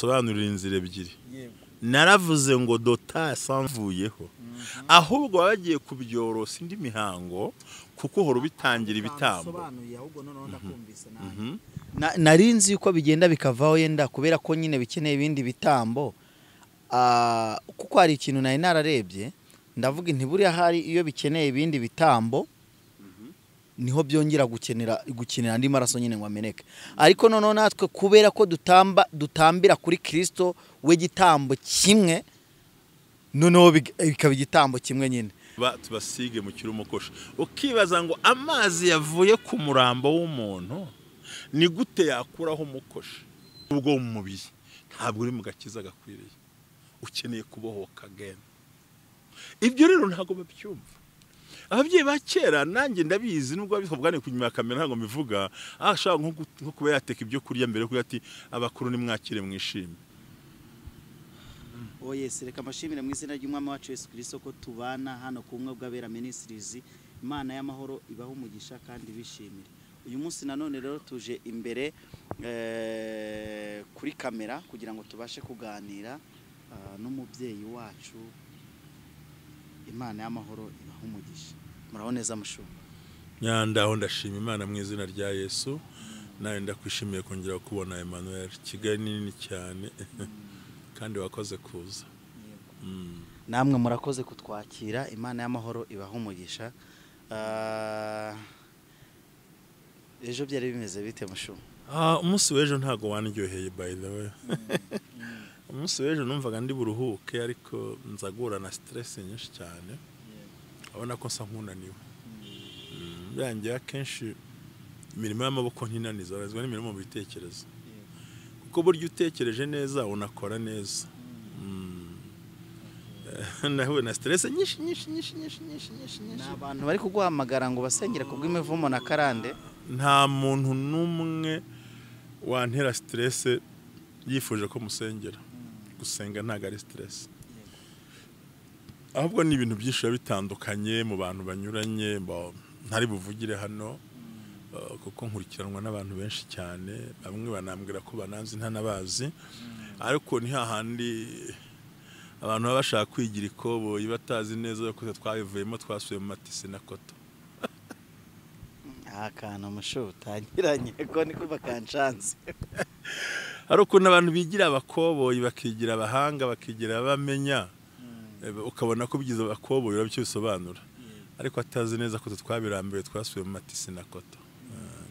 ngusobanurira inzira ebyiri naravuze ngo dota sanvuyeho ahubwo bagiye kubyorosa indi mihango kuko horo bitangira ibitambo narinzi yuko bigenda bikavaho yenda kubera ko nyine bikeneye ibindi bitambo kuko hari ikintu nari nararebye ndavuga inti buriya hari iyo bikeneye ibindi bitambo niho byongera gukenera andi maraso nyine ngo ameneke ariko noneho natwe kubera ko dutambira kuri Kristo we gitambo kimwe noneho bikaba igitambo kimwe nyine tubasige mu kirumukosha ukibaza ngo amazi yavuye ku murambo w'umuntu ni gute yakuraho umukosha ubwo mu mubiri ntabwo uri mu gakiza gakwiriye ukeneye kubohoka again ibyo rero ntabwo babyumva ababyeyi ba kera nanjye ndabizi nubwo babikubwane kunyuma kamera ntabwo mbivuga ashaka nko kuba yateka ibyo kurya mbere ko ati abakuru ni mwakire mwishime Yes, reka mashimire mu izina ry'umwami wacu Yesu Kristo ko tubana hano ku bumwe bw'abera ministries Imana y'amahoro ibaho umugisha kandi bishimire uyu munsi nanone rero tuje imbere kuri kamera kugira ngo tubashe kuganira n'umubyeyi wacu Imana y'amahoro ibaho umugisha muraho neza mushuba nyandaho ndashima Imana mu izina rya Yesu nawe ndakwishimiye kongera kubona Emmanuel Kigali nini cyane kandi wakoze kuza namwe murakoze kutwakira Imana y'amahoro ibaho umugisha ejo byari bimeze bite mushuba umunsi w'ejo ntago wanryoheye by the way umunsi w'ejo numvaga ndi buruhuke ariko nzagura na stress nyinshi cyane abona ko nsa nkunaniwe byangiye akenshi imirimo y'amaboko ntinaniza bazwa n'imirimo mu bitekerezo kuko buryo utekereje neza unakora neza nawe na stress nyinshi n'abantu bari kuguhamagara ngo basengere kubw'imivumo na karande nta muntu numwe wantera stress yifuje ko musengera gusenga ntago ari stress ahubwo ni ibintu byinshi bitandukanye mu bantu banyuranye ntari buvugire hano kuko nkurikiranwa n'abantu benshi cyane bamwe banambwira ko bananzi ntanabazi ariko ni hahandi abantu baba bashaka kwigira ikoboyi batazi neza ko twabivuyemo twasuye mu matisi na koto akantu musho utangiranye ko niko bakanshanze hari ukuntu abantu bigira abakoboyi bakigira abahanga bakigira bamenya ukabona ko bigize abakoboyi urabyo bisobanura ariko atazi neza ko twabirambiwe twasuye mu matisi na koto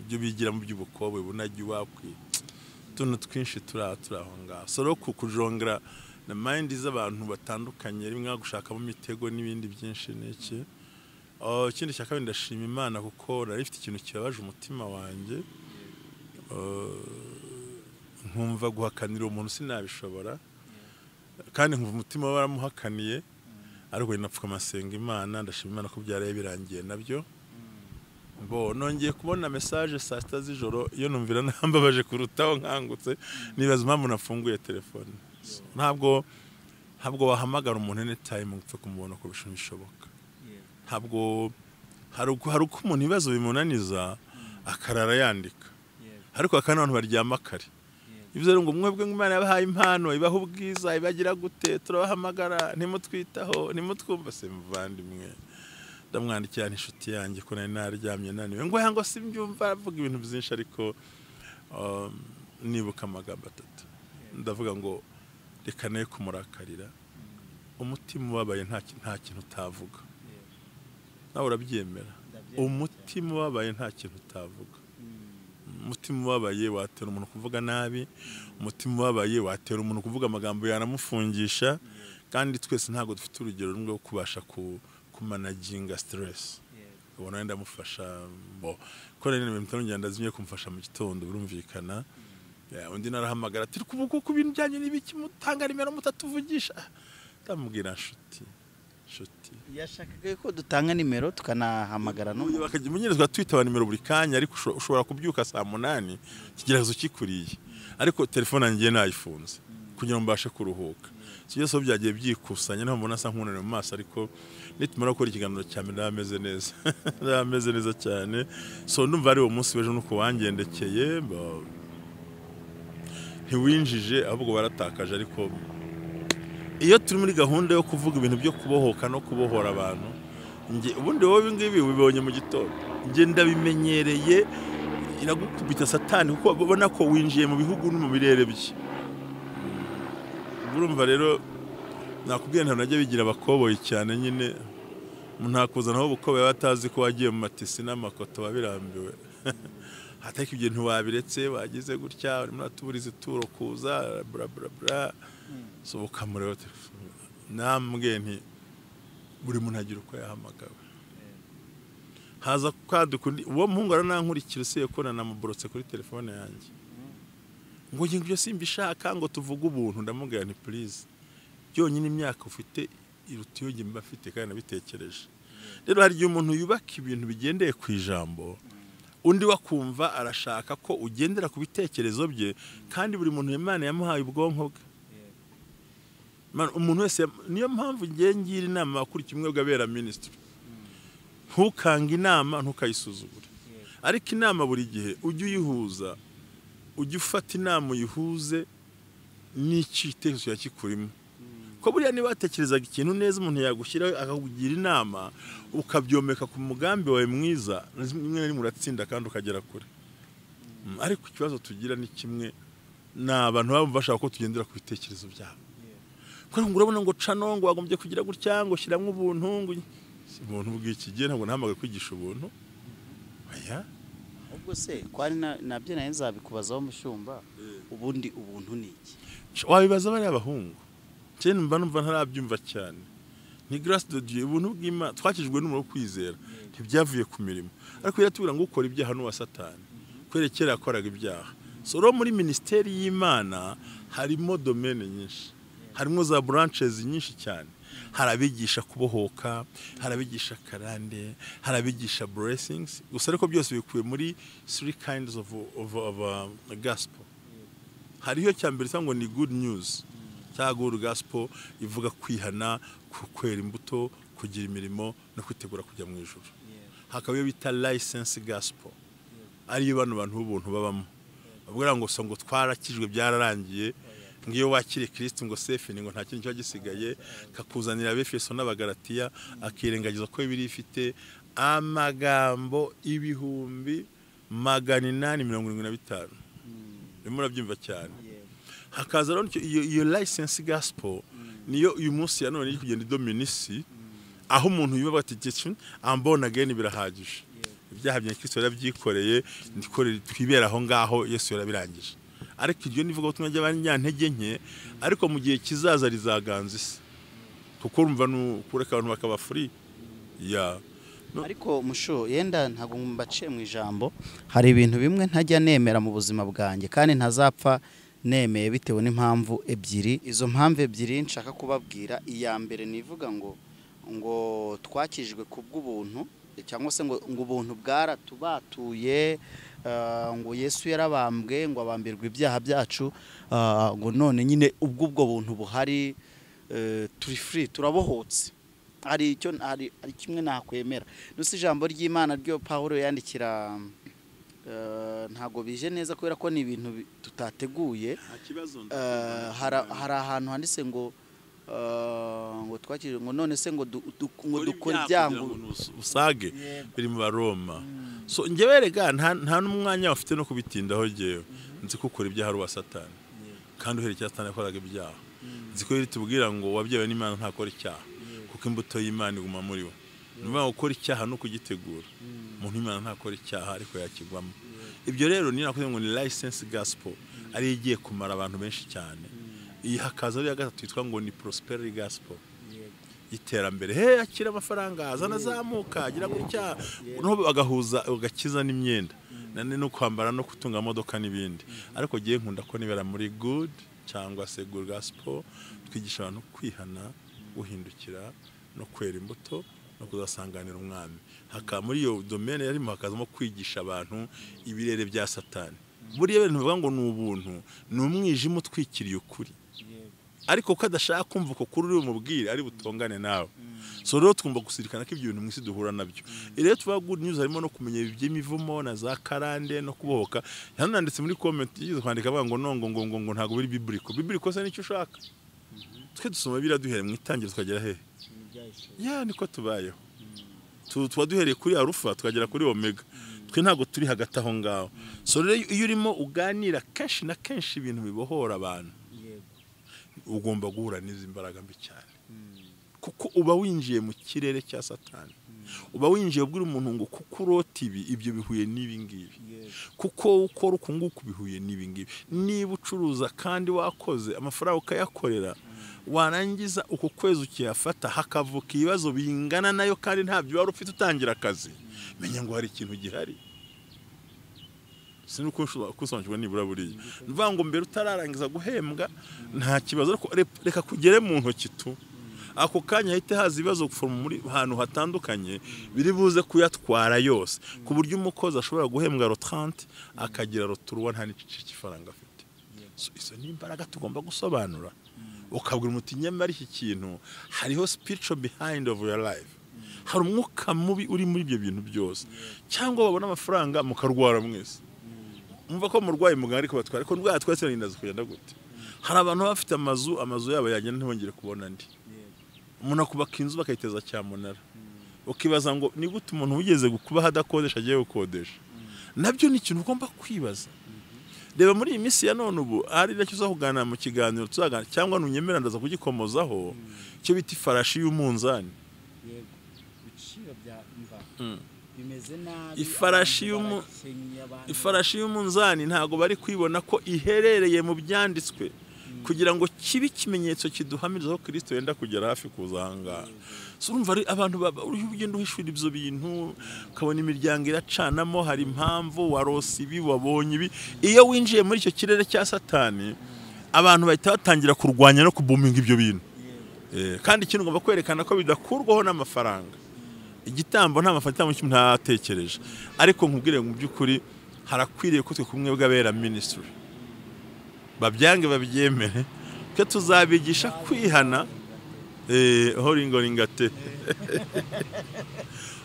ibyo bigira mu by'ubukoboyi bunajye wakwi tuntu twinshi turaho ngaho so ro kujongera na mind z'abantu batandukanye rimwe gushaka mu mitego n'ibindi byinshi n'iki ikindi cyaka ndashima Imana kuko narifite ikintu kibabaje umutima wanjye nkumva guhakanira umuntu sinabishobora kandi nkumva umutima waramuhakaniye ariko ninapfuka amasenga Imana ndashima Imana ko byaraye birangiye nabyo nongeye kubona message saa 7 z'ijoro iyo numvira nambabaje kurutaho nkangutse nibaza impamvu nafunguye telefone ntabwo wahamagara umuntu anytime ngupfe kumubona ko bishoboka ntabwo hari uko umuntu ibibazo bimunaniza akarara yandika ariko akana abantu baryama kare ibyo rero ngo mwebwe Imana yabahaye impano ibaho ubwiza ibagira gute turabahamagara ntimutwitaho nimutwumva se muvandimwe ndamwandikira Nshuti yanjye ko nari naryamye naniwe ngo yango simbyumva avuga ibintu byinshi ariko nibuka amagambo atatu ndavuga ngo reka naye kumurakarira umutima ubabaye nta kintu utavuga nawe urabyemera umutima ubabaye nta kintu utavuga umutima ubabaye watera umuntu kuvuga nabi umutima ubabaye watera umuntu kuvuga amagambo yanamufungisha kandi twese ntago dufite urugero rumwe rwo kubasha kumanaginga stress ubona wenda mufasha ko rero ibintu bitandukanye zimwe kumfasha mu gitondo birumvikana undi narahamagara ati kuvuga ku bintu byanye n'ibiki mutanga nimero mutatuvugisha ndamubwira Nshuti yashakaga ko dutanga nimero tukanahamagara no bakajya munyerezwa twitaba nimero buri kanya ariko ushobora kubyuka saa 8 kigerazo kikuriye ariko telefone yanjye nayifunze kugira ngo mbashe kuruhuka cyose byagiye byikusanya naho mbona sa nkunane mu maso ariko nitumara gukora ikiganiro cya mbere ameze neza ameze neza cyane so ndumva ari uwo munsi w'ejo nuko wangendekeye ntiwinjije ahubwo baratakaje. Ariko iyo turi muri gahunda yo kuvuga ibintu byo kubohoka no kubohora abantu, ubundi wowe ngibi ubibonye mu gitondo, nge ndabimenyereye, iragukubita satani kuko ubona ko winjiye mu bihugu no mu birere bye. Urumva rero nakubwiye ntabwo najya bigira abakoboyi cyane, nyine ntakuzanaho ubukoboyi batazi ko wagiye mu matisi n'amakoto wabirambiwe. Hataki ibyo ntiwabiretse, wagize gutya urimo uratuburiza ituro kuza bla bla bla, so ukamureba nambwiye nti buri muntu agira uko yahamagawe. Haza kwaduka uwo muhungu aranankurikira usiye ko nanamuborotse kuri telefone yanjye, ngo ngingo ibyo simbishaka ngo tuvuge ubuntu. Ndamubwira nti please, byonyine imyaka ufite iruta iyo njye mba mfite kandi nabitekereje. Rero hari igihe umuntu yubaka ibintu bigendeye ku ijambo, undi wakumva arashaka ko ugendera ku bitekerezo bye, kandi buri muntu Imana yamuhaye ubwonko bwe. Umuntu wese, niyo mpamvu ngira inama akuri kimwe bwabera ministry, ntukanga inama ntukayisuzugure, ariko inama buri gihe ujye uyihuza, ujye ufata inama uyihuze n'icitekerezo yakikurimo. Ko buriya niba watekerezaga ikintu neza umuntu yagushyiraho akakugira inama ukabyomeka ku mugambi wawe mwiza, rimwe na rimwe uratsinda kandi ukagera kure. Ariko ikibazo tugira ni kimwe, n'abantu baba bashaka ko tugendera ku bitekerezo byabo. Kuko urabona ngo cano ngo wagombye kugira gutya ngo shyiramo ubuntu, ngo ubuntu bw'iki gihe ntabwo nahamagaye kwigisha ubuntu. Oya, ubwo se kwari nabyo nayo nzabikubazaho mushumba, ubundi ubuntu ni iki? Wabibaza bari abahungu, cyane mba numva ntarabyumva cyane. Ni grâce de Dieu, ubuntu bw'Imana twakijwe n'umurimo kwizera, ntibyavuye ku mirimo. Ariko iratubwira ngo ukora ibyaha n'uwa Satani, kwerekera yakoraga ibyaha. So rero muri ministeri y'Imana harimo domaine nyinshi, harimo za branches nyinshi cyane. Hari abigisha kubohoka, hari abigisha karande, hari abigisha blessings. Gusa ariko byose bikuye muri three kinds of gospel. Hariyo cyambere cyangwa ni good news, cyangwa good gospel ivuga kwihana, kwera imbuto, kugira imirimo no kwitegura kujya mu ijuru. Hakaba iyo bita license gospel, ariyo bantu b'ubuntu babamo, bavuga ngo so ngo twarakijwe byararangiye, ngiyo wakire Kristo ngo safe, ngo nta kintu cyo gisigaye, kakuzanira Abefeso n'Abagalatiya, akirengagiza ko biri ifite amagambo 1875. Rimwe urabyumva cyane. Hakaza rero iyo license gospel niyo uyu munsi ya none iri kugenda idominisi, aho umuntu yuba bategetse ambona again birahagije. Ibyaha bya Kristo yarabyikoreye, ndikorera twibera aho ngaho Yesu yarabirangije. Ariko iryo nivuga ubutumwa by'abanyantege nke, ariko mu gihe kizaza rizaganza isi, kuko urumva kureka abantu bakaba free. Ariko musho yenda ntago mbaciye mu ijambo, hari ibintu bimwe ntajya nemera mu buzima bwanjye kandi ntazapfa nemeye bitewe n'impamvu ebyiri. Izo mpamvu ebyiri nshaka kubabwira, iya mbere nivuga ngo twakijwe kubw'ubuntu, cyangwa se ngo ubuntu bwaratubatuye, ngo Yesu yarabambwe ngo abambirwe ibyaha byacu, ngo none nyine ubwo buntu buhari, turi free, turabohotse. Hari kimwe nakwemera. Nusi ijambo ry'Imana ryo Paulo yandikira, ntago bije neza kubera ko ni ibintu tutateguye. Hari ahantu handitse ngo twakije ngo none se ngo dukora ibyango usage biri mu Baroma. So njyewe rega nta n'umwanya bafite no kubitindaho jewe, nzi ko ukora ibyaha ruwa Satani kandi uherekeye Satani yakoraga ibyaha. Nzi ko ritubwira ngo wabyewe n'Imana ntakora icyaha, kuko imbuto y'Imana iguma muri we. Niba ukora icyaha no kugitegura, umuntu Imana ntakora icyaha ariko yakigwamo. Ibyo rero ni nakuze ngo ni license gospel, ari igiye kumara abantu benshi cyane. Iyi hakaza ari ya gatatu yitwa ngo ni prosperity gospel, iterambere. Akira amafaranga azana zamuka agira gutya, no bagahuza ugakiza n'imyenda nane no kwambara no kutunga modoka n'ibindi. Ariko giye nkunda ko nibera muri good cyangwa se good gospel, twigisha abantu kwihana, guhindukira no kwera imbuto no kuzasanganira umwami. Haka muri iyo domaine yarimo hakazamo kwigisha abantu ibirere bya Satani. Buriya bintu bivuga ngo ni ubuntu, ni umwijima utwikiriye ukuri. ariko ko adashaka kumva uko kuri uri umubwire ari butongane nawe. So rero twumva gusirikana ko ibyo bintu mwisi duhura nabyo. Rero tuba good news harimo no kumenya iby'imivumo na za karande no kubohoka. Yananditse muri comment yize kwandika avuga ngo ngo ntago biri biblical. Biblical se nicyo ushaka. Twe dusoma biraduhere mu itangira tukagera he. Ya niko tubayeho. Tuba duhereye kuri Alpha tukagera kuri Omega. Twe ntago turi hagati aho ngaho. So rero iyo urimo uganira kenshi na kenshi ibintu bibohora abantu. Ugomba guhura n'izi imbaraga mbi cyane. Kuko uba winjiye mu kirere cya Satani. Uba winjiye ubwira umuntu ngo kuko urota ibi ibyo bihuye n'ibi ngibi. Kuko ukora ukunguka bihuye n'ibi ngibi. Niba ucuruza kandi wakoze amafaranga ukayakorera warangiza uko kwezi ukiyafata hakavuka ibibazo bingana nayo kandi ntabyo wari ufite utangira akazi. Menya ngo hari ikintu gihari. Sinuko kusobanukirwa nibura buriya. Mvuga ngo mbere utararangiza guhembwa nta kibazo ariko reka kugere mu ntoki tu. Ako kanya hite haza ibibazo muri hantu hatandukanye biri buze kuyatwara yose ku buryo umukozi ashobora guhembwa ro 30 akagira ro 3 nta n'igice cy'ifaranga afite. So izo ni imbaraga tugomba gusobanura. Ukabwira umuti nyamara iki kintu hariho spiritual behind of your life. Hari umwuka mubi uri muri ibyo bintu byose. Cyangwa babona amafaranga mukarwara mwese. Umva ko murwaye muganga ariko batwara ariko ndwara twese n'indazi kugenda gute. Hari abantu bafite amazu yabo yagenda ntibongere kubona ndi. Umuntu akubaka inzu bakayiteza cyamunara. Ukibaza ngo ni gute umuntu wigeze kuba hadakodesha agiye gukodesha. Nabyo ni ikintu ugomba kwibaza. Reba muri iyi minsi ya none ubu ari nacyo uzakugana mu kiganiro tuzagana cyangwa nunyemera ndaza kugikomozaho cyo biti farashi y'umunzani. Yego. Biciro bya imva. Bimeze nabi. Ifarashi y'umunzani ntago bari kwibona ko iherereye mu byanditswe. Kugira ngo kibi kimenyetso kiduhamiriza ko Kristo yenda kugera hafi kuzanga. So urumva ari abantu ugenda uhishura ibyo bintu kabona imiryango iracanamo hari impamvu warose ibi wabonye ibi iyo winjiye muri icyo kirere cya Satani abantu bahita batangira kurwanya no kubuminga ibyo bintu. Kandi ikintu ngomba kwerekana ko bidakurwaho n'amafaranga. Igitambo nta mafaranga mu kintu ntatekereje ariko nkubwire mu by'ukuri harakwiriye ko twe kumwe bw'abera ministry babyange babyemere ko tuzabigisha kwihana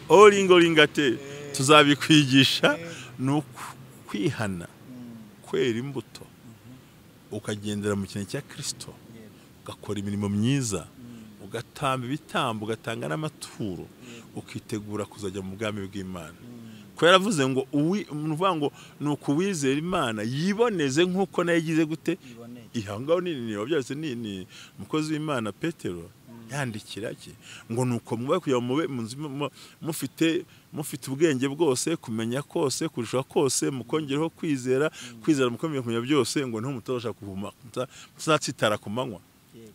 horingolingate tuzabikwigisha no kwihana kwera imbuto ukagendera mu kintu cya Kristo ugakora imirimo myiza ugatamba ibitambo ugatanga n'amaturo ukitegura kuzajya mu bwami bw'Imana. Ko yaravuze ngo uvuga ngo nuko wizera Imana yiboneze nkuko nayigize gute ihangaho nini wabyose nini mukozi w'Imana Petero yandikira ki ngo nuko mube kuya mube mufite ubwenge bwose kumenya kose kurusha kose mukongereho kwizera mukomeye kumenya byose ngo nto mutosha kuvuma muzatsitara ku manywa.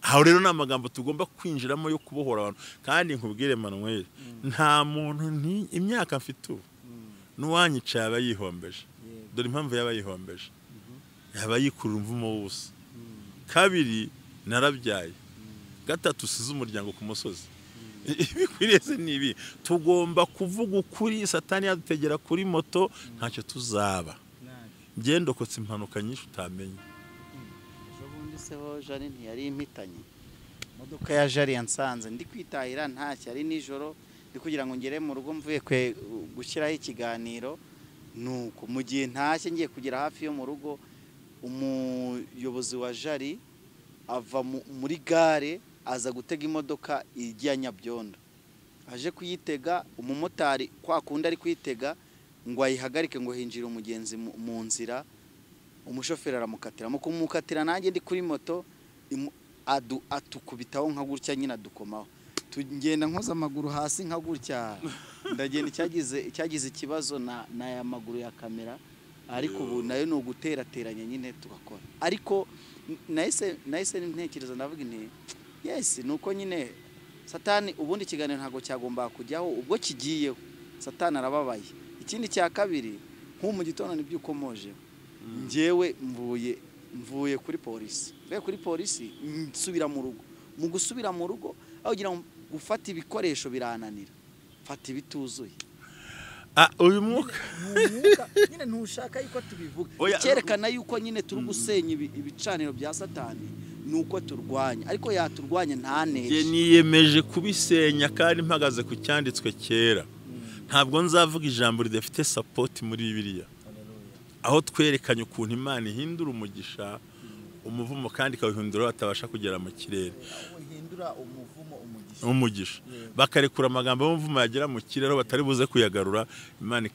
Aho rero n'amagambo tugomba kwinjiramo yo kubohora abantu kandi nkubwire Manuel nta muntu imyaka mfite nuwanyica yaba yihombeje. Dore impamvu yaba yihombeje yaba yikurura umvumo wose. Kabiri narabyaye. Gatatu size umuryango ku musozi. Ibikwiriye se nibi tugomba kuvuga ukuri Satani yadutegera kuri moto ntacyo tuzaba. Ngendo kotse impanuka nyinshi utamenye. Ubundi se ho Jari ntiyari impitanye. Modoka ya Jari yansanze ndi kwitahira ntacyo ari nijoro ndi kugira ngo ngere mu rugo mvuye gushyiraho ikiganiro nuko mu gihe ntashye ngiye kugera hafi yo mu rugo umuyobozi wa Jari ava muri gare aza gutega imodoka ijya Nyabyondo. Aje kuyitega umumotari kwa kundi ari kwitega ngo ayihagarike ngo hinjira umugenzi mu nzira umushoferi aramukatira mu kumukatira nanjye ndi kuri moto atukubitaho nka gutya nyina dukomaho tugenda nkoza amaguru hasi nka gutya ndagenda icyagize ikibazo na ya maguru ya kamera ariko ubu nayo no guterateranya nyine tugakora ariko nahise ntekereza ndavuga nti yes nuko nyine Satani ubundi kiganiro ntago cyagomba kujyaho ubwo kigiyeho Satani arababaye. Ikindi cya kabiri mu gitondo nibyo ukomoje njyewe mvuye kuri polisi nsubira mu rugo mu gusubira mu rugo aho gira gufata ibikoresho birananira fata ibituzuye uyu mwuka nyine ntushaka yuko tubivuga cyerekana yuko nyine turi gusenya ibicaniro bya Satani nuko turwanya ariko yaturwanya ntaneshe je niyemeje kubisenya kandi mpagaze ku cyanditswe kera ntabwo nzavuga ijambo ridafite support muri Bibiliya aho twerekanye ukuntu Imana ihindura umugisha umuvumo kandi kawihindura atabasha kugera mu kirere uhindura umuvumo umugisha bakarekura amagambo y'umuvumo yagera mu kirere batari buze kuyagarura Imana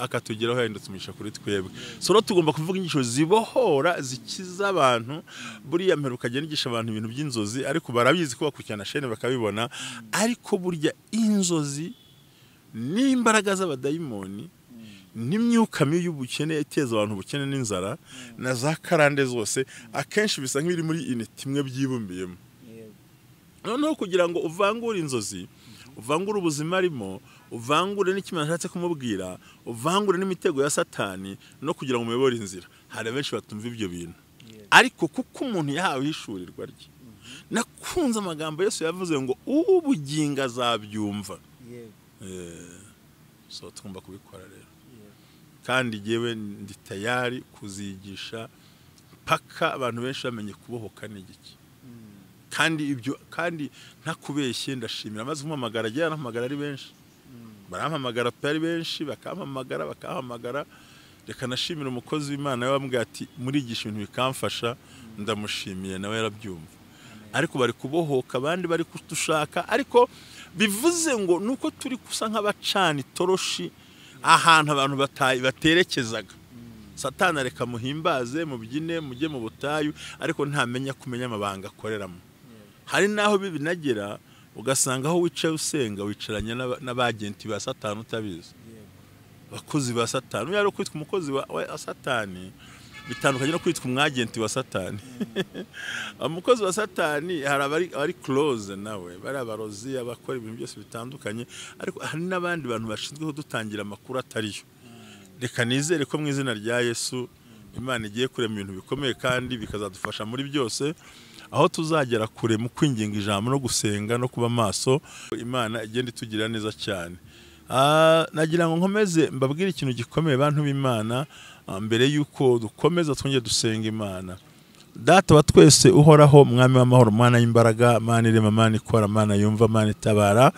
akatugeraho yahindutse umugisha kuri twebwe so rero tugomba kuvuga inyigisho zibohora zikiza abantu buriya mperuka nigisha abantu ibintu by'inzozi ariko barabizi ko bakurikirana shene bakabibona ariko burya inzozi n'imbaraga z'abadayimoni n'imyuka mibi y'ubukene iteza abantu ubukene n'inzara na za karande zose akenshi bisa nk'ibiri muri unit imwe byibumbiyemo noneho kugira ngo uvangure inzozi uvangure ubuzima arimo uvangure n'ikimana ashatse kumubwira uvangure n'imitego ya satani no kugira ngo umuyobore inzira hari benshi batumva ibyo bintu ariko kuko umuntu yahawe ishurirwa rye nakunze amagambo Yesu yavuze ngo ubuginga azabyumva so tugomba kubikora rero kandi yewe ndi tayari kuzigisha paka abantu benshi bamenye kubohoka n'igiki kandi ibyo kandi ntakubeshye ndashimira amaze kumamagara agira nahamagara ari benshi barampamagara pe ari benshi bakampamagara reka nashimira umukozi w'Imana yabambwiye ati muri igisha ibintu bikamfasha ndamushimiye nawe yarabyumva ariko bari kubohoka abandi bari kudushaka ariko bivuze ngo nuko turi kusa nk'abacana itoroshi ahantu abantu baterekezaga Satani areka muhimbaze mubyine mujye mu butayu ariko ntamenya kumenya amabanga akoreramo hari naho bibinagera ugasanga aho wicaye usenga wicaranye n'abagenti ba Satani utabizi bakozi ba Satani yari kwitwa umukozi wa Satani bitandukanye no kwitwa umwagenti wa Satani umukozi wa Satani hari ari close nawe bari abarozi abakora ibintu byose bitandukanye ariko hari n'abandi bantu bashinzweho dutangira amakuru atariyo reka nizere ko mu izina rya Yesu Imana igiye kurema ibintu bikomeye kandi bikazadufasha muri byose aho tuzagera kure mu kwinginga ijambo no gusenga no kuba maso Imana igenda itugira neza cyane nagira ngo nkomeze mbabwire ikintu gikomeye bantu b'Imana mbere yuko dukomeza twongeye dusenga Imana data wa twese uhoraho mwami w'amahoro mwana y'imbaraga mana irema mana ikora mana yumva mana itabara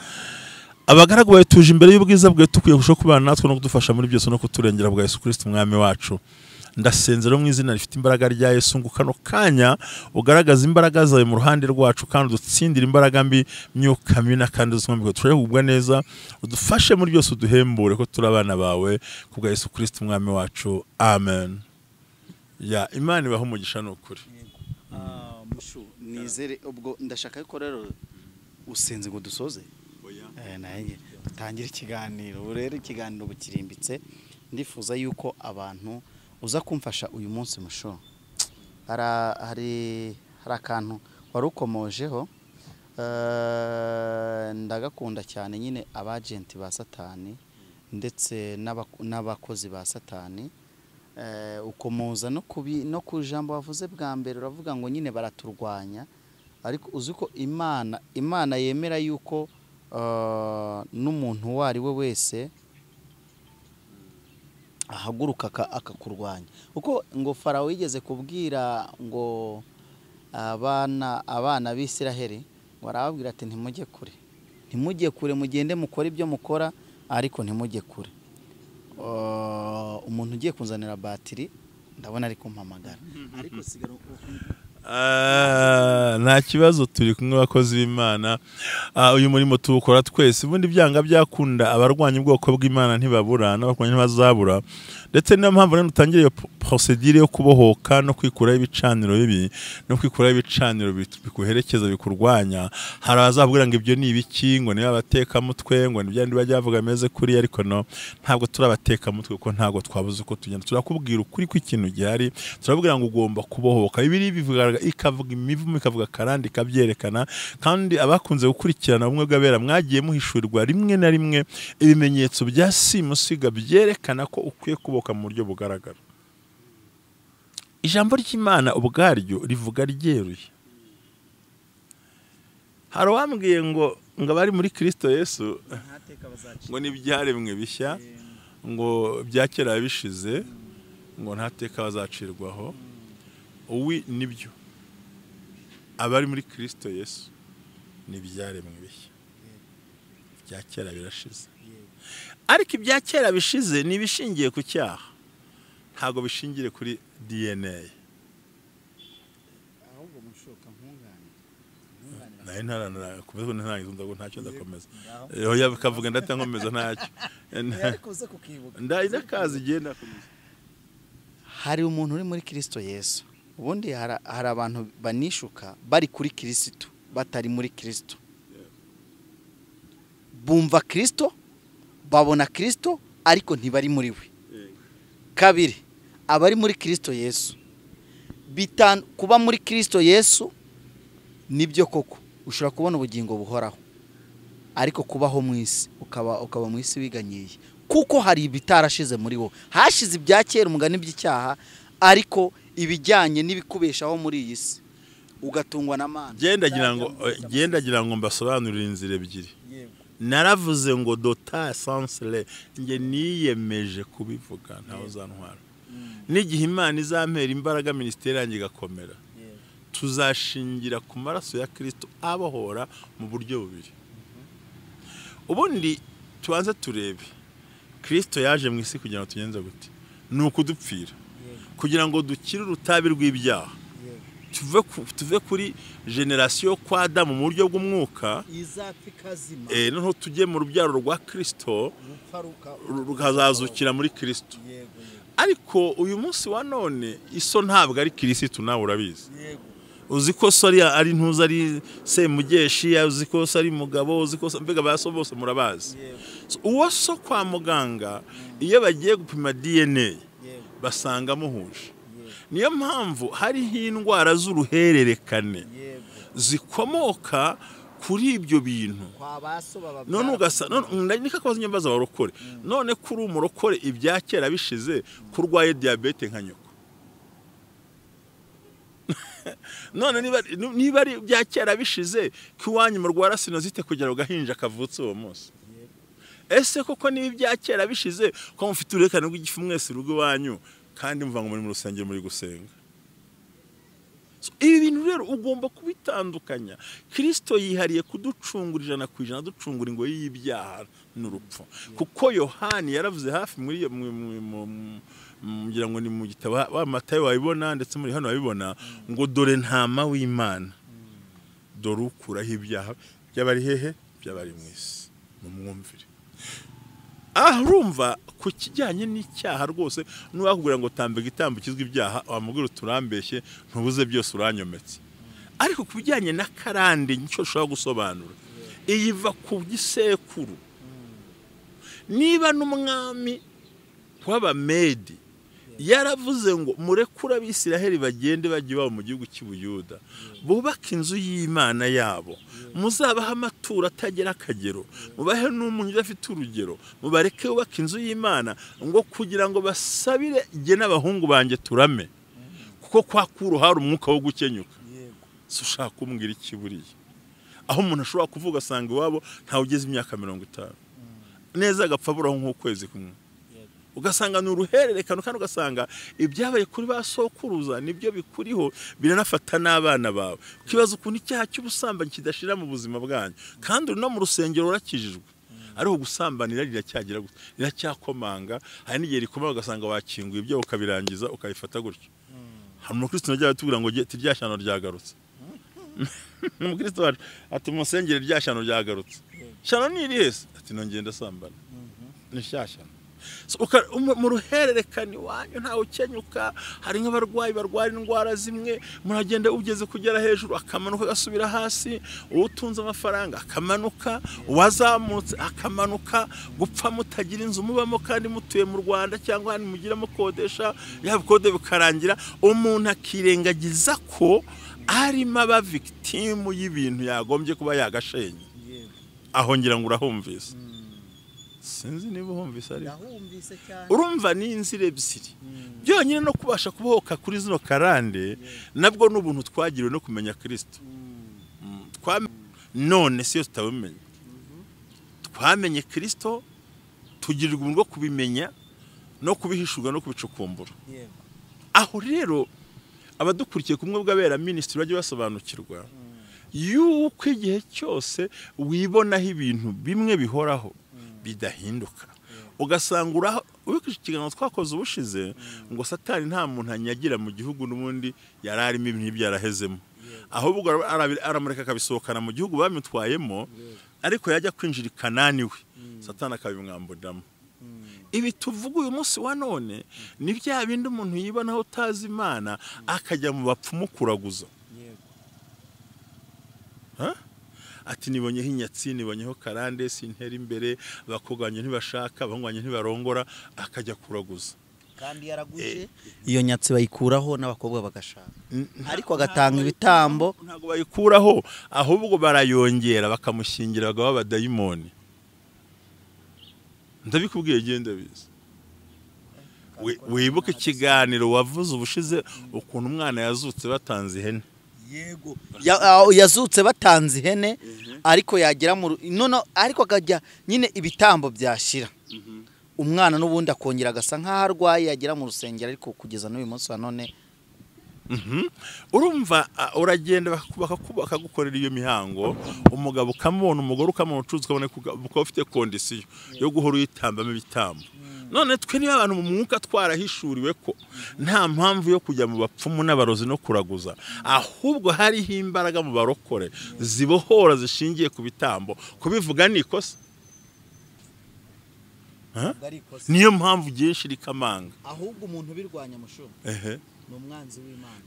abagaragu bawe tuje imbere y'ubwiza bwe tukwiye gusho kubana natwe no kudufasha muri byose no kuturengera bwa Yesu Kristo umwami wacu ndasenzera mu izina rifite imbaraga rya Yesu ngo kano kanya ugaragaza imbaraga zawe mu ruhande rwacu kandi udutsindira imbaraga mbi myuka mibi kandi uzumwe turehubwa neza udufashe muri byose uduhembure ko turi abana bawe kubwa Yesu Kristo umwami wacu amen ya Imana ibaho umugisha n'ukuri mushu nizere ubwo ndashaka ko rero usenze ngo dusoze naye dutangira ikiganiro rero ikiganiro bukirimbitse ndifuza yuko abantu uza kumfasha uyu munsi musho hari akantu warukomojeho ndagakunda cyane nyine abagenti ba Satani ndetse n'abakozi ba Satani ukomoza no ku jambo wavuze bwa mbere uravuga ngo nyine baraturwanya ariko uzi ko Imana yemera yuko n'umuntu uwo ari we wese ahaguruka akakurwanya uko ngo Farawo yigeze kubwira ngo abana b'Isiraheli barababwira ati ntimujye kure mugende mukora ibyo mukora ariko ntimujye kure umuntu ugiye kunzanira batiri ndabona ari kumpamagara ariko sigara nta kibazo turi kumwe abakozi b'Imana uyu murimo tuwukora twese ubundi byanga byakunda abarwanya ubwoko bw'Imana ntibabura n'abarwanya ntibazabura ndetse niyo mpamvu rero dutangiye iyo procedure yo kubohoka no kwikuraho ibicaniro bibi no kwikuraho ibicaniro bikuherekeza bikurwanya hari abazabwira ngo ibyo ni ibiki ngo niba abateka mutwe ngo nibyandi bajya bavuga ameze kuri ariko no ntabwo turabateka mutwe kuko ntabwo twabuze uko tugenda turakubwira ukuri kw'ikintu gihari turabwira ngo ugomba kubohoka ibiri bivuga ikavuga imivumo ikavuga karande ikabyerekana kandi abakunze gukurikirana bumwe bw'abera mwagiye muhishurirwa rimwe na rimwe ibimenyetso bya simusiga byerekana ko ukwiye kuboka mu buryo bugaragara ijambo ry'Imana ubwaryo rivuga ryeruye hari uwambwiye ngo abari muri Kristo Yesu ngo n'ibyaremwe bishya ngo byakera bishize ngo ntateka bazacirwaho uwi nibyo abari muri Kristo Yesu nibyaremwe bishya bya kera birashize ariko ibya kera bishize nibishingiye ku cyaha ntago bishingire kuri DNA ahubwo mushoka nkungane naye ntaranara kuvuga ntarangiza ndago ntacyo ndakomeza oya bakavuga ndatankomeza ntacyo yarikuze kukibuka ndayiza kazi igenda komeza hari umuntu uri muri Kristo Yesu ubundi hari abantu banishuka bari kuri Kristo batari muri Kristo bumva Kristo babona Kristo ariko ntibari muri we kabiri abari muri Kristo Yesu kuba muri Kristo Yesu nibyo koko ushobora kubona ubugingo buhoraho ariko kubaho mu isi ukaba mu isi wiganyiye kuko hari ibitarashize muri wo hashize ibya kera umugani by'icyaha ariko ibijyanye n'ibikubeshaho muri iyi si ugatungwa n'Imana gendagira ngo mbasobanurire inzira ebyiri naravuze ngo dota sansele nge niyemeje kubivuga ntaho zantwara n'igihe Imana izampera imbaraga ministeri yanjye gakomera tuzashingira ku maraso ya Kristo abohora mu buryo bubiri ubundi tubanze turebe Kristo yaje mu isi kugira ngo tugenze gute nuko dupfira kugira ngo dukire urutabi rw'ibyaha tuve kuri generation kwa Adamu mu buryo bw'umwuka izapfikazima noneho tujye mu rubyaro rwa Kristo rukazazukira muri Kristo ariko uyu munsi wa none iso ntabwo ari Kristo nawe urabizi uzi ko sori ari ntuza ari Semugeshi uzi ko sari mugabo uzi ko mbega baso bose murabazi uwo so kwa muganga iyo bagiye gupima DNA basanga muhuje niyo mpamvu hari indwara z'uruhererekane zikomoka kuri ibyo bintu none nika kwazo nyambaza barokore none kuri umurokore ibya kera bishize kurwaye diabete nka nyoko none niba ari bya kera bishize kiwanyu mu rwara sinozite kugira ugahinja kavutse uwo munsi ese koko niba ibya kera bishize ko mufite urekane rw'igifu mwese rugo wanyu kandi mvuga ngo muri mu rusengero muri gusenga ibi bintu rero ugomba kubitandukanya Kristo yihariye kuducungura 100% ducungura ingo y'ibyaha n'urupfu kuko Yohani yaravuze hafi muri ngira ngo ni mu gitabo wa Matayo wabibona ndetse muri hano wabibona ngo dore ntama w'Imana dore ukuraho ibyaha by'abari hehe by'abari mu isi mu mwumvire urumva ku kijyanye n'icyaha rwose n'uwakubwira ngo tambe gitambo kizwe ibyaha wamubwira uturambeshye ntubuze byose uranyometse ariko ku bijyanye na karande nicyo ushobora gusobanura iyiva ku gisekuru niba n'umwami w'Abamedi yaravuze ngo murekura abisiraheli bagende bajye baba mu gihugu cy'Ubuyuda bubaka inzu y'Imana yabo muzabaha amaturo atagera akagero mubahe n'umuntu udafite urugero mubareke bubaka inzu y'Imana ngo kugira ngo basabire ige n'abahungu banjye turame kuko kwa kuru hari umwuka wo gukenyuka ushaka kumbwira ikiburiye aho umuntu ashobora kuvuga asanga iwabo ntawe ugeze imyaka 50 neza agapfa buraho nk'ukwezi kumwe ugasanga n'uruhererekano kandi ugasanga ibyabaye kuri basokuruza nibyo bikuriho biranafata n'abana bawe ukibaza ukuntu icyaha cy'ubusambanyi kidashira mu buzima bwanyu kandi no mu rusengero urakijijwe ariho gusambanira riracyagira gute riracyakomanga hari n'igihe rikomanga ugasanga wakinguye ibyo ukabirangiza ukabifata gutyo hari umukristo najya atubwira ngo tiryashano ryagarutse umukristo wacu ati musengere ryashano ryagarutse shano ni rihese ati nongenda sambana ni shyashano mu ruhererekane wanyu ntawe ukenyuka hari nk'abarwayi barwara indwara zimwe muragenda ugeze kugera hejuru akamanuka agasubira hasi utunze amafaranga akamanuka uwazamutse akamanuka gupfa mutagira inzu mubamo kandi mutuye mu Rwanda cyangwa hano mugiramo kodesha yaba kode bikarangira umuntu akirengagiza ko arimo aba victim y'ibintu yagombye kuba yagashenye aho ngira ngo urahumvise sinzi niba humvise ari urumva ni inzira ebyiri byonyine no kubasha kubohoka kuri zino karande nabwo n'ubuntu twagiriwe no kumenya Kristo none siyo tutabimenye twamenye Kristo tugirirwa ubuntu bwo kubimenya no kubihishurwa no kubicukumbura aho rero abadukurikiye kumwe bw'abera ministry bajye basobanukirwa yuko igihe cyose wibonaho ibintu bimwe bihoraho bidahinduka ugasanga uraho ikiganiro twakoze ubushize ngo satani nta muntu anyagira mu gihugu n'ubundi yararimo ibintu byarahezemo ahubwo aramureka akabisohokana mu gihugu bamutwayemo ariko yajya kwinjira i Kanani we satani akabimwamburiramo. Ibi tuvuga uyu munsi wa none ni bya bindi umuntu yibonaho utazi Imana akajya mu bapfumu kuraguza. Ati nibonyeho inyatsi, nibonyeho karande, sintera imbere, abakoganye ntibashaka, abangwanye ntibarongora, akajya kuraguza. Kandi yaraguje iyo nyatsi bayikuraho n'abakobwa bagashaka. Ariko agatanga ibitambo ntago bayikuraho, ahubwo barayongera bakamushingira bagaba abadayimoni. Ndabikubwiye genda biza. Wibuke ikiganiro wavuze ubushize ukuntu umwana yazutse batanze ihene. Yego yazutse batanze ihene ariko yagira mu ariko akajya nyine ibitambo byashira. Umwana n'ubundi akongera agasa nkaho arwaye yagira mu rusengero ariko kugeza n'uyu munsi wa none urumva uragenda bakagukorera iyo mihango umugabo ukamubona umugore ukamubona ucuza ukabona ko ufite kondisiyo yo guhora uyitambamo ibitambo. None twe niba abantu mu mwuka twarahishuriwe ko nta mpamvu yo kujya mu bapfumu n'abarozi no kuraguza, ahubwo hariho imbaraga mu barokore zibohora zishingiye ku bitambo. Kubivuga ni ikosa. Niyo mpamvu byinshi rikamanga. Ahubwo umuntu birwanya mushumu n'umwanzi w'Imana.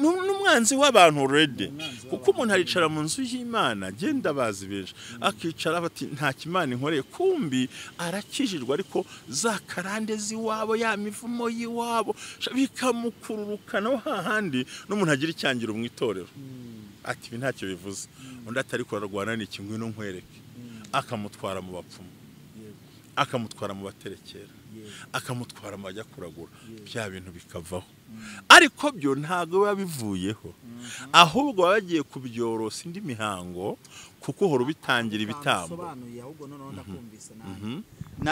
N'umwanzi w'abantu already. Kuko umuntu aricara mu nzu y'Imana genda bazi benshi akicara bati nta kimana inkoreye, kumbi arakijijwe ariko za karande ziwabo ya mivumo yiwabo bikamukururukana hahandi n'umuntu agira icyangiro mu itorero. Ati ibi ntacyo bivuze. Undi atari kurarwana n'iki ngwino nkwereke. Akamutwara mu bapfumu. Akamutwara mu baterekera. Akamutwara mu bajya kuragura. Bya bintu bikavaho. Ariko byo ntago biba bivuyeho, ahubwo bagiye kubyorosa indi mihango kuko horo bitangira ibitambo.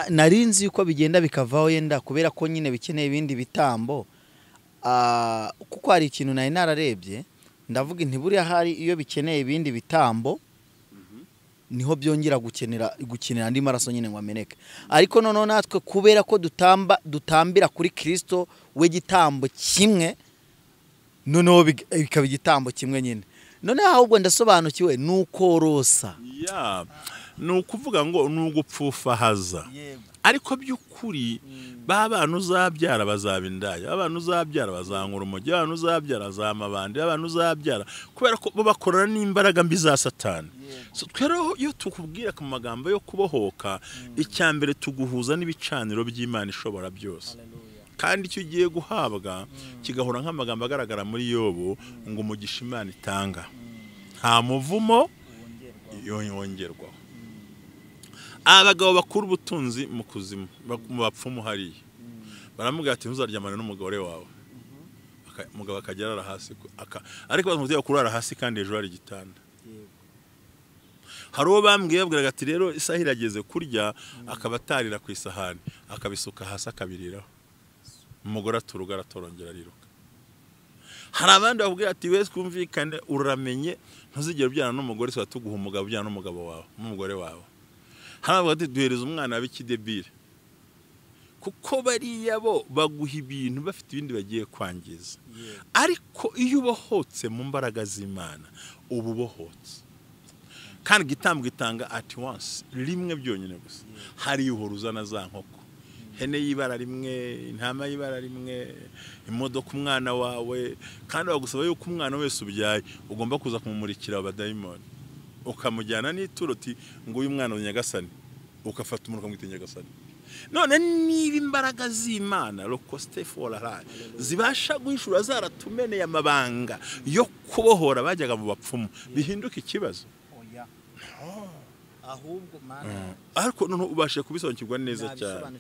Narinzi yuko bigenda bikavaho yenda kubera ko nyine bikeneye ibindi bitambo. Kuko hari ikintu nari nararebye ndavuga nti buriya hari iyo bikeneye ibindi bitambo niho byongera gukenera andi maraso nyine ngo ameneke. Ariko noneho natwe kubera ko dutambira kuri Kristo we gitambo kimwe, noneho bikaba igitambo kimwe nyine. Noneho ahubwo ndasobanukiwe n'ukorosa. Ni ukuvuga ngo n'ugupfufahaza. Ariko by'ukuri babana uzabyara bazabindaya, abana uzabyara bazankura umujyi, abana uzabyara azamabandi, abana uzabyara kubera ko bo bakorana n'imbaraga mbi za Satani. So twero iyo tukubwira ku magambo yo kubohoka, icyambere tuguhuza n'ibicaniro by'Imana ishobora byose. Kandi icyo ugiye guhabwa kigahora nk'amagambo agaragara muri Yobu ngo umugisha Imana itanga nta muvumo yongerwaho. Abagabo bakuru ubutunzi mu kuzimu mu bapfumu hariya baramubwira ati ntuzaryamane n'umugore wawe. Umugabo akagera hasi ariko bamubwira kurara hasi kandi hejuru hari igitanda. Hari uwo bambwiye babwiraga ati rero isaha irageze kurya, akabatarira ku isahani akabisuka hasi akabiriraho. Umugore aturuga aratorongera ariruka. Hari abandi babwira ati wese kumvikane uramenye ntuzigera ubyana n'umugore se tuguha umugabo ubyana n'umugabo wawe n'umugore wawe. Hari abandi duhereza umwana w'ikidebire kuko bariya bo baguha ibintu bafite ibindi bagiye kwangiza. Ariko iyo ubohotse mu mbaraga z'Imana ubu bohotse kandi gitambo gitanga at once rimwe byonyine gusa. Hari uhoruzana za nkoko, hene y'ibara rimwe, intama y'ibara rimwe, imodoka umwana wawe, kandi bagusaba yuko umwana wese ubyaye ugomba kuza kumumurikira abadayimoni ukamujyana n'ituroti ngo uyu mwana w'Inyagasani ukafata umuntu ukamwita Inyagasani. None niba imbaraga z'Imana lokoste forara zibasha guhishura zaratumeneye amabanga yo kubohora bajyaga mu bapfumu bihinduka ikibazo. Ahubwo mana ariko none ubashe kubisobanukirwa neza cyane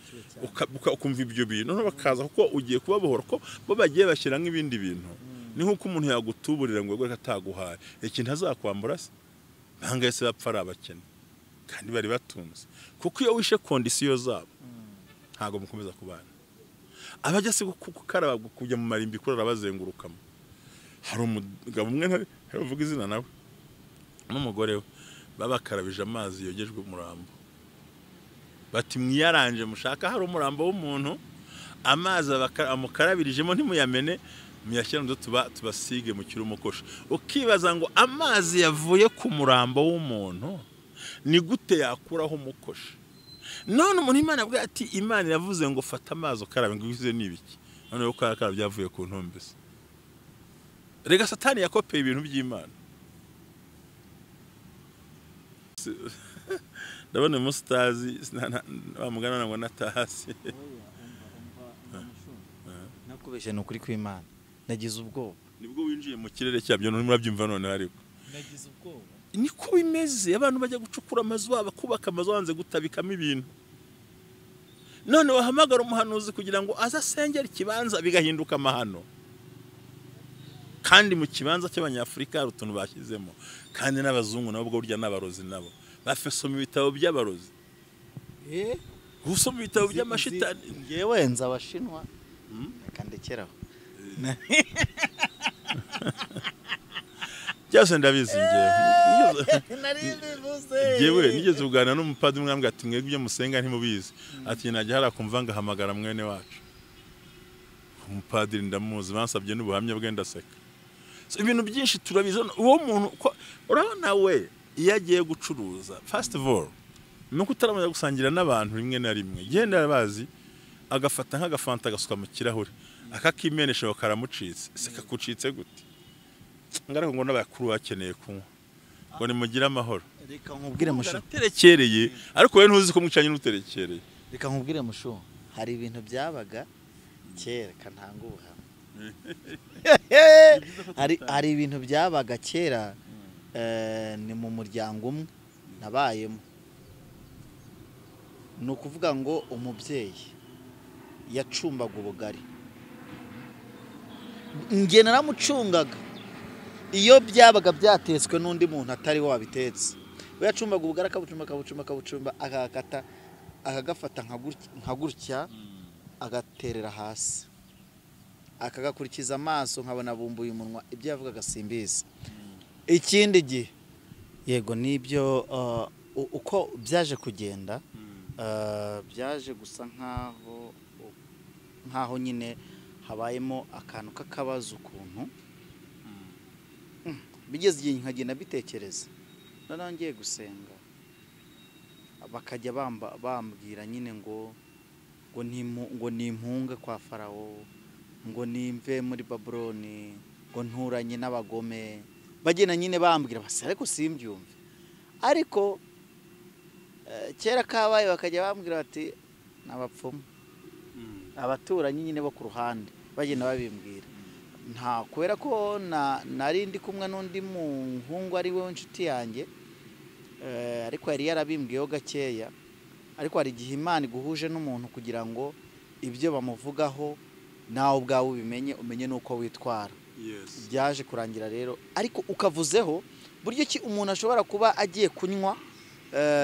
ukumva ibyo bintu none bakaza kuko ugiye kubabohora ko bo bagiye bashyira nk'ibindi bintu. Ni nkuko umuntu yagutuburira ngo gwe ataguhaye ikintu azakwambura se bangese bapfa ari abakene kandi bari batunze kuko iyo wishe kondisiyo zabo ntago mukomeza kubana. Abajya se kukaraba kujya mu marimbi kurara bazengurukamo hari umugabo umwe ntavuga izina nawe n'umugore we babakarabije amazi yogejwe umurambo bati mwiyaranje mushaka hari umurambo w'umuntu amazi amukarabirijemo ntimuyamene muyashyira ndo tubasige mu kirumukosha ukibaza ngo amazi yavuye ku murambo w'umuntu ni gute yakuraho umukosha none umuntu Imana avuga ati Imana yavuze ngo fata amazi ukarabe ngo bivuze nibiki none uko akara byavuye ku ntombese rega satani yakopeye ibintu by'Imana ndabona umustazi bamugana ngo natahasi nakubeshe nukuri kw'Imana nagize ubwoba nibwo winjiye mu kirere cyabyo none murabyumva none ariko nagize ubwoba niko bimeze abantu bajya gucukura amazu bakubaka amazu hanze gutabikamo ibintu none wahamagara umuhanuzi kugira ngo azasengera ikibanza bigahinduka amahano kandi mu kibanza cy'abanyafrika hari utuntu bashyizemo kandi n'abazungu nabo bwo burya n'abarozi nabo bafesoma ibitabo by'abarozi usoma ibitabo by'amashitani ngewe nza abashinwa kandekeraho cyase ndabizi ngewe nigeze kuganira n'umupadiri mwambwe ati mwebwe ibyo musenga ntimubizi ati najya harakumva ngahamagara mwene wacu umupadiri ndamuzi bansabye n'ubuhamya bwe ndaseka ibintu byinshi turabizi uwo muntu urabona we iyo agiye gucuruza first of all nuko utaramenya gusangira n'abantu rimwe na rimwe genda bazi agafata nk'agafanta agasuka mu kirahure akakimenesha bakaramucitse sekakucitse gute ngarako ngo n'abakuru bakeneye kunywa ngo nimugira amahoro reka nkubwire musho terekereye ariko we ntuzi ko mwicanye n'uterekereye reka nkubwire musho hari ibintu byabaga kera kantanga ubuhamya hari ibintu byabaga kera ni mu muryango umwe nabayemo ni ukuvuga ngo umubyeyi yacumbaga ubugari nge naramucungaga iyo byabaga byatetswe n'undi muntu atari wabitetse we yacumbaga ubugari akabucumba akagakata akagafata nka gutya agaterera hasi akagakurikiza amaso nkabona bumbuye umunwa ibyo yavugaga simbizi ikindi gihe yego nibyo uko byaje kugenda byaje gusa nkaho nyine habayemo akantu k'akabazo ukuntu bigeze igihe nkagenda bitekereza noneho ngiye gusenga bakajya bambwira nyine ngo nimpunge kwa Farawo ngo nimve muri Babuloni ngo nturanye n'abagome bagena nyine bambwira base ariko simbyumve ariko kera kabaye bakajya bambwira bati nabapfumu abaturanyi nyine bo ku ruhande bagenda babimbwira nta kubera ko nari ndi kumwe n'undi muhungu ari we Nshuti yanjye ariko yari yarabimbwiyeho gakeya ariko hari igihe Imana iguhuje n'umuntu kugira ngo ibyo bamuvugaho nawe ubwawe umenye nuko witwara byaje kurangira rero ariko ukavuzeho buryo ki umuntu ashobora kuba agiye kunywa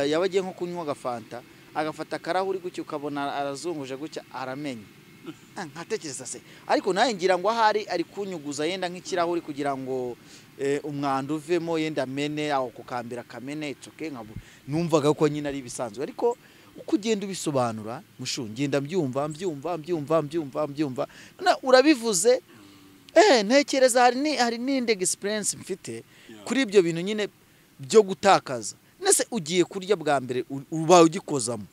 yaba agiye nko kunywa agafanta agafata akarahuri gutya ukabona arazunguje gutya aramenye nkatekereza se ariko nawe ngira ngo ahari ari kunyuguza yenda nk'ikirahuri kugira ngo umwanda uvemo yenda amene aho kukambira kamene itsoke numvaga ko nyine ari bisanzwe ariko uko ugenda ubisobanura mushungenda mbyumva urabivuze ntekereza hari n'indi experience mfite kuri ibyo bintu nyine byo gutakaza nese ugiye kurya bwa mbere uba ugikozamo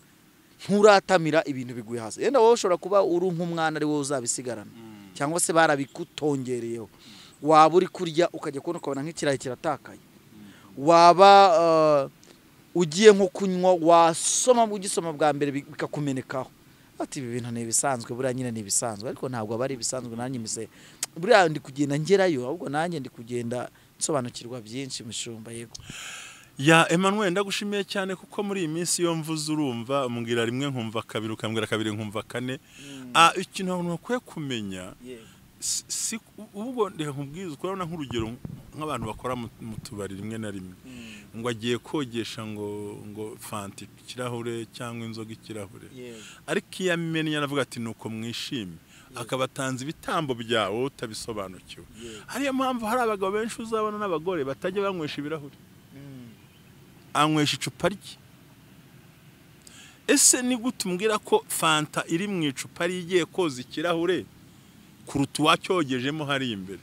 nturatamira ibintu biguye hasi yenda wowe ushobora kuba uri nk'umwana ari wowe uzabisigarana cyangwa se barabikutongereyeho waba uri kurya ukajya kubona ukabona nk'ikirayi kiratakaye waba ugiye nko kunywa wasoma ugisoma bwa mbere bikakumenekaho ati ibi bintu ni ibisanzwe buriya nyine ni ibisanzwe ariko ntabwo aba ari ibisanzwe nanjye mise buriya ndi kugenda ngerayo ahubwo nanjye ndi kugenda nsobanukirwa byinshi mushumba yego ya Emmanuel ndagushimiye cyane kuko muri iyi minsi yo mvuze urumva umbwira rimwe nkumva kabiri ukambwira kabiri nkumva kane ikintu abantu bakwiye kumenya si ubwo ndeka nkubwiza ukorana nk'urugero nk'abantu bakora mu tubari rimwe na rimwe ngo agiye kogesha ngo fanta ikirahure cyangwa inzoga ikirahure ariko iyo amenya aravuga ati nuko mwishime akabatanze ibitambo byawe utabisobanukiwe. Ariyo mpamvu hari abagabo benshi uzabona n'abagore batajya banywesha ibirahuri, anywesha icupa rye. Ese ni gute umbwira ko fanta iri mu icupa rigiye koza ikirahure kuruta uwacyogejemo hari imbere?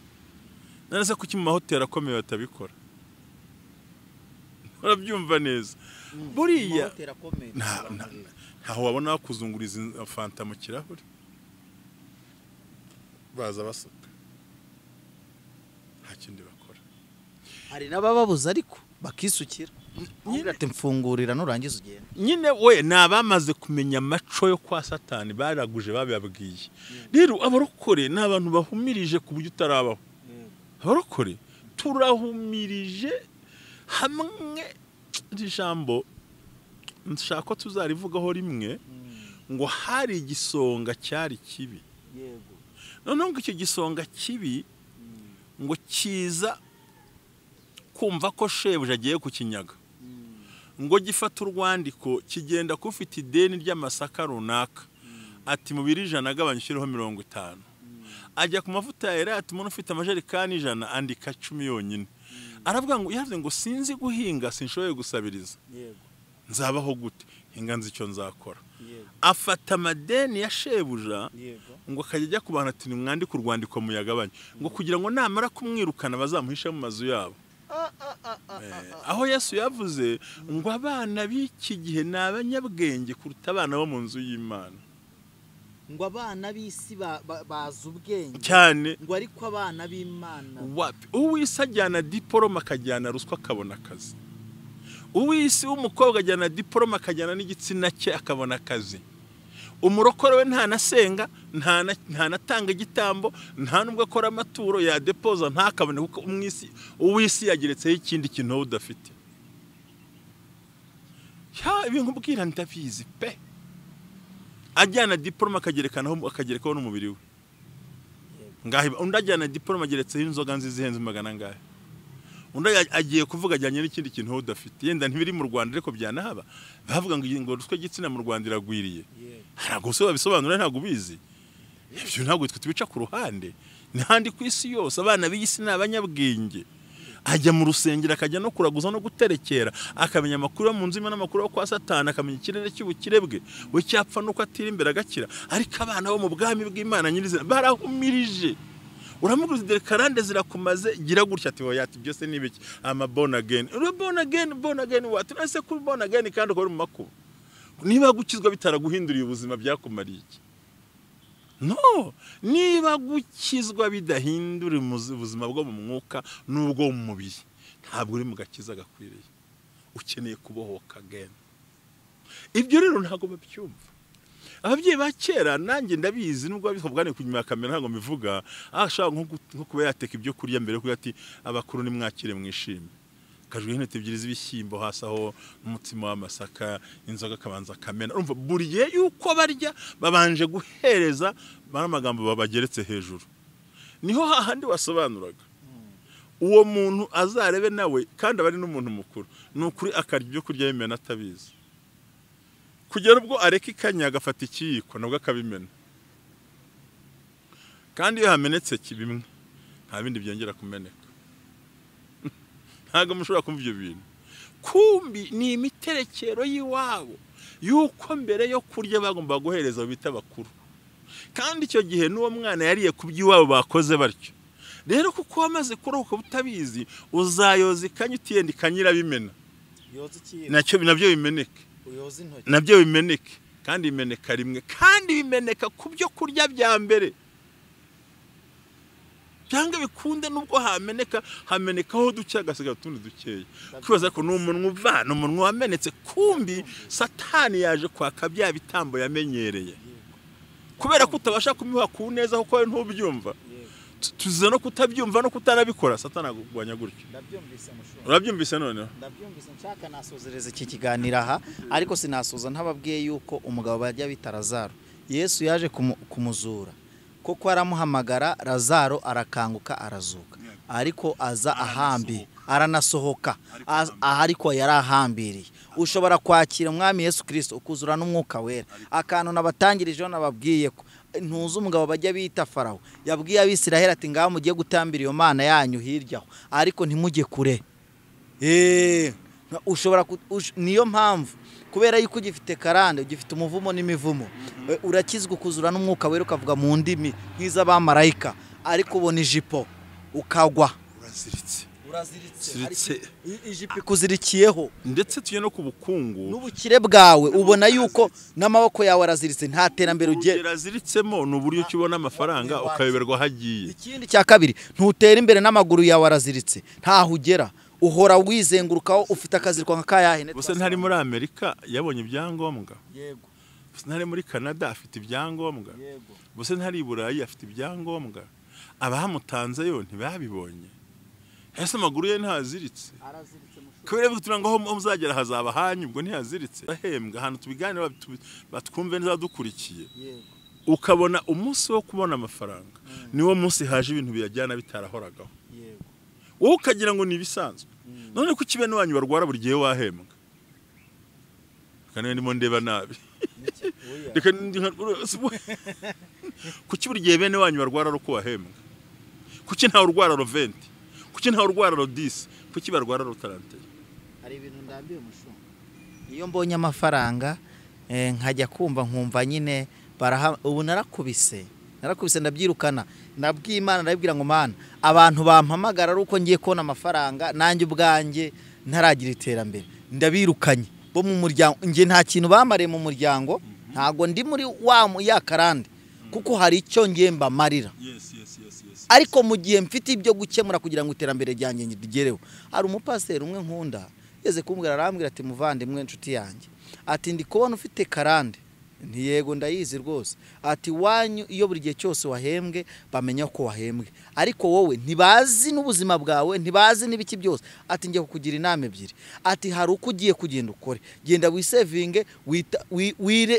Nase kuki mu mahoteli akomeye batabikora? Urabyumva neza? Buriya ntaho wabona kuzunguriza fanta mu kirahure, baza basuka, nta kindi bakora. Hari n'abababuza ariko bakisukira, ati mfungurira nurangiza ugenda. Nyine we nabamaze kumenya amaco yo kwa Satani, baraguje bababwiye. Rero abarokore n'abantu bahumirije ku buryo utarabaho. Abarokore turahumirije hamwe. Ijambo nshaka ko tuzarivugaho rimwe, ngo hari igisonga cyari kibi. Yego. Noneho ngo icyo gisonga kibi ngo kiza kumva ko shebuja agiye kukinyaga, ngo gifata urwandiko kigenda kufite ideni ry'amasaka runaka, ati mu 100 agabanyishyireho 50. Ajya ku mavuta ya ati umuntu ufite amajerikani 100 andika 10 yonyine. Aravuga ngo yavuze ngo sinzi guhinga, sinshoboye gusabiriza. Yego. Nzabaho gute? Hinga nzi icyo nzakora. Yego. Afata amadeni ya shebuja, Yego. ngo akajya ku bantu ati nimwandike urwandiko muyagabanye, ngo kugira ngo namara kumwirukana bazamuhisha mu mazu yabo. Aho Yesu yavuze ngo abana b'iki gihe n'abanyabwenge kuruta abana bo mu nzu y'Imana. Ngo abana b'isi baza ubwenge cyane, ngo ariko abana b'Imana wapi? Uwisi ajyana diploma akajyana ruswa akabona akazi. Uwisi w'umukobwa ajyana diploma akajyana n'igitsina cye akabona akazi. Umurokore we nta nasenga, nta natanga igitambo, nta nubwo akora amaturo ya depoza, ntakabone kuko uwisi yageretseho ikindi kintu udafite. Ibintu mbwira ndabizi pe. Ajyana diploma akagerekaho n'umubiri we. Ngahe undi ajyana diploma ageretseho inzoga nziza ihenze magana ngahe. Undi agiye kuvuga ajyanye n'ikindi kintu udafite. Yenda ntibiri mu Rwanda ariko byanahaba. Bavuga ngo ruswa gitsina mu Rwanda iragwiriye. Ntabwo se babisobanura, ntabwo bizi. Ibyo ntabwo tubica ku ruhande. Ni handi ku isi yose abana b'isi n'abanyabwenge. Ajya mu rusengero akajya no kuraguza no guterekera, akamenya amakuru yo mu nzima n'amakuru yo kwa Satani, akamenya ikirere cy'ubukirebwe we cyapfa nuko atira imbere agakira. Ariko abana bo mu bwami bw'Imana nyirizina barahumirije. Uramugurira karande zirakumaze, gira gutya ati oya ati byose nibiki ama born again. Born again what? Nase kuri born again kandi ukora mu makuba. Niba gukizwa bitaraguhinduriye ubuzima byakumariye iki? No, niba gukizwa bidahindura ubuzima bwo mu mwuka n'ubwo mu mubiri, ntabwo uri mu gakiza gakwiriye. Ukeneye kubohoka again. Ibyo rero ntabwo babyumva. Ababyeyi ba kera nanjye ndabizi nubwo babikubwane kunyuma kamera ntabwo mbivuga, ashaka nko kuba yateka ibyo kurya mbere ko ati abakuru nimwakire mwishime. Kajwe intete ebyiri z'ibishyimbo hasi aho umutsima w'amasaka, inzoga kabanza kamena. Urumva buriye yuko barya babanje guhereza baramagambo babageretse hejuru. Niho hahandi wasobanuraga. Uwo muntu azarebe nawe kandi abari n'umuntu mukuru. Nukuri akarya ibyo kurya yimena atabizi. Kugera ubwo areka ikanya agafata ikiyiko nabwo akabimena. Kandi iyo hamenetse kibimwe nta bindi byongera kumeneka. Ntago mushobora kumva ibyo bintu. Kumbi ni imiterekero yiwabo yuko mbere yo kurya bagomba guhereza bita bakuru. Kandi icyo gihe n'uwo mwana yariye kubyiwabo bakoze batyo. Rero kuko wamaze kuroka butabizi uzayoza ikanya utiyenda ikanyira bimena. Nabyo bimeneke. Nabyo bimeneke kandi bimeneka rimwe kandi bimeneka ku byo kurya bya mbere. Byanga bikunde nubwo hamenekaho duke agasiga tundi dukeye. Kwibaza ko n'umunwa uvana umunwa wamenetse, kumbi Satani yaje kwaka bya bitambo yamenyereye. Kubera ko utabasha kumiha ku neza kuko ntubyumva. Tuze no kutabyumva no kutanabikora Satani agugwanya gutyo. Ndabyumvise mushobora. Urabyumvise none? Ndabyumvise nshaka nasozereza iki kiganiro aha, ariko sinasoza ntababwiye yuko umugabo bajya bita Lazaro. Yesu yaje kumuzura. Koko aramuhamagara, Lazaro arakanguka arazuka. Ariko aza ahambi, aranasohoka. Ariko yarahambiriye. Ushobora kwakira umwami Yesu Kristo ukuzura n'umwuka wera. Akantu nabatangirijeho nababwiye ko ntuzi umugabo bajya bita Farawo yabwiye Abisiraheli ati ngaho mugiye gutambira iyo mana yanyu hiryaho ariko ntimujye kure. Ushobora niyo mpamvu kubera yuko ugifite karande ugifite umuvumo n'imivumo urakizwa ukuzura n'umwuka wera ukavuga mu ndimi nk'iz'abamarayika ariko ubona ijipo ukagwa uraziritse ijipo ikuzirikiyeho ndetse tuye no ku bukungu n'ubukire bwawe ubona yuko n'amaboko yawe araziritse nta terambere uraziritsemo n'uburyo ukibona amafaranga ukayoberwa hagiye. Ikindi cya kabiri ntutera imbere n'amaguru yawe araziritse ntaho ugera uhora wizengurukaho ufite akaziriko nka kayahene. Bose ntari muri Amerika yabonye ibyangombwa, yego. Bose ntari muri Canada afite ibyangombwa, yego. Bose ntari i Burayi afite ibyangombwa, abahamutanze yo ntibabibonye. Ese amaguru ye ntaziritse kubera bituma ngo muzagera hazaba hanyu ubwo ntihaziritse ahembwa ahantu tubiganira batwumve neza dukurikiye, yego. Ukabona umunsi wo kubona amafaranga niwo munsi haje ibintu biyajyana bitarahoragaho, yego. Wowe ukagira ngo ni ibisanzwe. None ko kibene wanyu barwara buri gihe wahembwa kandi ndimo ndeba nabi reka kuki buri gihe bene wanyu barwara ruko wahembwa, kuki nta urwara ro 20, kuki nta urwara ro 10, kuki barwara ro 30? Ari ibintu ndambiye umushumba iyo mbonye amafaranga nkajya kumva nkumva nyine ubu narakubise ndabyirukana nabwiye Imana ndabibwira ngo Mana abantu bampamagara ari uko ngiye kubona amafaranga nanjye ubwanjye ntaragira iterambere ndabirukanye bo mu muryango ngiye nta kintu bamariye mu muryango ntago ndi muri ya karande kuko hari icyo ngiye mbamarira. Ariko mu gihe mfite ibyo gukemura kugira ngo iterambere ryanjye rigereho hari umupasiteri umwe nkunda yeze kumbwira arambwira ati muvandimwe nshuti yanjye ati ndi kubona ufite karande ntiyego ndayizi rwose ati wanyu iyo buri gihe cyose wahembwe bamenya ko wahembwe ariko wowe ntibazi n'ubuzima bwawe ntibazi n'ibiki byose ati ngiye kukugira inama ebyiri ati hari uko ugiye kugenda ukore genda wisevinge